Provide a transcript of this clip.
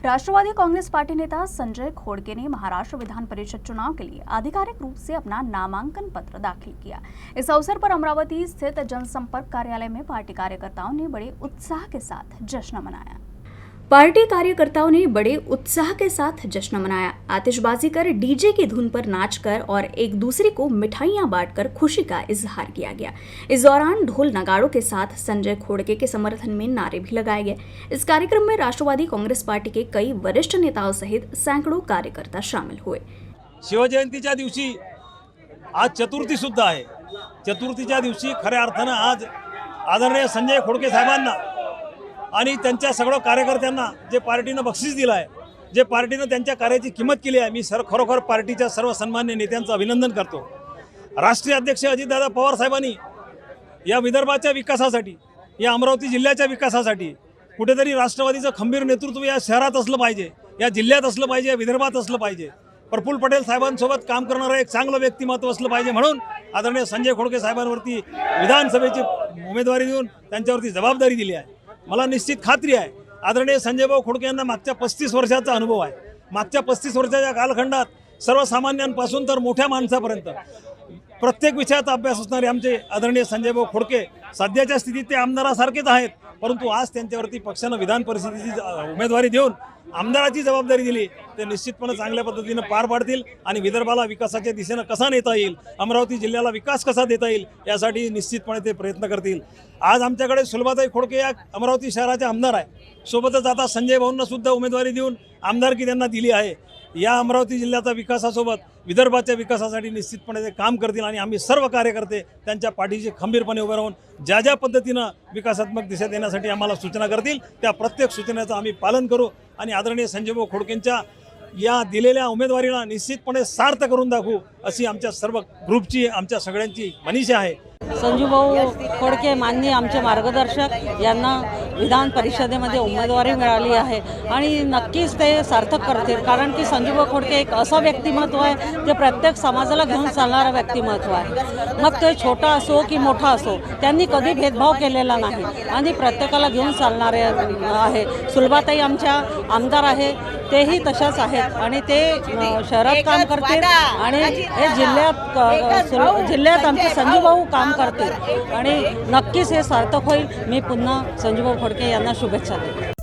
Rashtrawadi Congress party नेता संजय खोड़के ने महाराष्ट्र विधान परिषद चुनाव के लिए आधिकारिक रूप से अपना नामांकन पत्र दाखिल किया। इस अवसर पर अमरावती स्थित जनसंपर्क कार्यालय में पार्टी कार्यकर्ताओं ने बड़े उत्साह के साथ जश्न मनाया। आतिशबाजी कर, डीजे की धुन पर नाचकर और एक दूसरे को मिठाइयां बांटकर खुशी का इजहार किया गया। इस दौरान ढोल नगाड़ों के साथ संजय खोड़के के समर्थन में नारे भी लगाए गए। इस कार्यक्रम में राष्ट्रवादी कांग्रेस पार्टी के कई वरिष्ठ नेताओं सहित सैकड़ों कार्यकर्ता शामिल हुए। शिवजयंतीच्या दिवशी आज चतुर्थी सुद्धा आहे। चतुर्थीच्या दिवशी खऱ्या अर्थानं आज आदरणीय संजय खोड़के साहेबांना आणि त्यांच्या सगळ्या कार्यकर्त्यांना जे पार्टीनं बक्षीस दिलं आहे, जे पार्टीनं त्यांच्या कार्याची किंमत केली आहे, मी खरोखर पार्टीच्या सर्व सन्मान्य नेत्यांचं अभिनंदन करतो। राष्ट्रीय अध्यक्ष अजितदादा पवार साहेबांनी या विदर्भाच्या विकासासाठी, या अमरावती जिल्ह्याच्या विकासासाठी कुठेतरी राष्ट्रवादीचं खंबीर नेतृत्व या शहरात असलं पाहिजे, या जिल्ह्यात असलं पाहिजे, या विदर्भात असलं पाहिजे। प्रफुल्ल पटेल साहेबांसोबत काम करणारं एक चांगलं व्यक्तिमत्व असलं पाहिजे, म्हणून आदरणीय संजय खोड़के साहेबांवरती विधानसभेची उमेदवारी देऊन त्यांच्यावरती जबाबदारी दिली आहे। मला निश्चित खात्री आहे आदरणीय संजय भाऊ खोड़के यांना मागच्या 35 वर्षाचा अनुभव आहे। मागच्या 35 वर्षाच्या कालखंडात सर्वसामान्यांपासून तर मोठ्या माणसापर्यंत प्रत्येक विषयाचा अभ्यास असणारे आमचे आदरणीय संजय भाऊ खोड़के सध्याच्या स्थितीत ते आमदारासारखेच आहेत, परंतु आज त्यांच्यावरती पक्षानं विधान परिषदेची उमेदवारी देऊन आमदाराची जबाबदारी दिली। ते निश्चितपणे चांगल्या पद्धतीने पार पाडतील आणि विदर्भाला विकासाच्या दिशेने कसा नेता येईल, अमरावती जिल्ह्याला विकास कसा देता येईल यासाठी निश्चितपणे ते प्रयत्न करतील। आज आमच्याकडे सुलभाताई खोड़के या अमरावती शहराचे आमदार आहे। सोबतच आता संजय भाऊंना सुद्धा उमेदवारी देऊन आमदारकी त्यांना दिली आहे। या अमरावती जिल्ह्याच्या विकासासोबत विदर्भाच्या विकासासाठी निश्चितपणे ते काम करतील आणि आम्ही सर्व कार्यकर्ते त्यांच्या पाठीशी खंबीरपणे उभे राहून ज्या पद्धतीनं विकासात्मक दिशा देण्यासाठी आम्हाला सूचना करतील त्या प्रत्येक सूचनेचं आम्ही पालन करू आणि आदरणीय संजय भाऊ खोड़केंच्या या दिलेल्या उमेदवारीला निश्चितपणे सार्थ करून दाखवू अशी आमच्या सर्व ग्रुपची, आमच्या सगळ्यांची मनीषा आहे। संजूभाऊ खोड़के माननीय आमचे मार्गदर्शक यांना विधान परिषदेमध्ये उमेदवारी मिळाली आहे आणि नक्कीच ते सार्थक करतील, कारण की संजूभाऊ खोड़के एक असं व्यक्तिमत्व आहे ते प्रत्येक समाजाला घेऊन चालणारं व्यक्तिमत्व आहे। मग ते छोटा असो की मोठा असो, त्यांनी कधी भेदभाव केलेला नाही आणि प्रत्येकाला घेऊन चालणारे आहे। सुलभाताई आमच्या आमदार आहे, तेही तशाच आहेत आणि ते शहरात काम करतील आणि हे जिल्ह्यात आमचे संजूभाऊ काम करतील आणि नक्कीच हे सार्थक होईल। मी पुन्हा संजूभाऊ खोड़के यांना शुभेच्छा देते।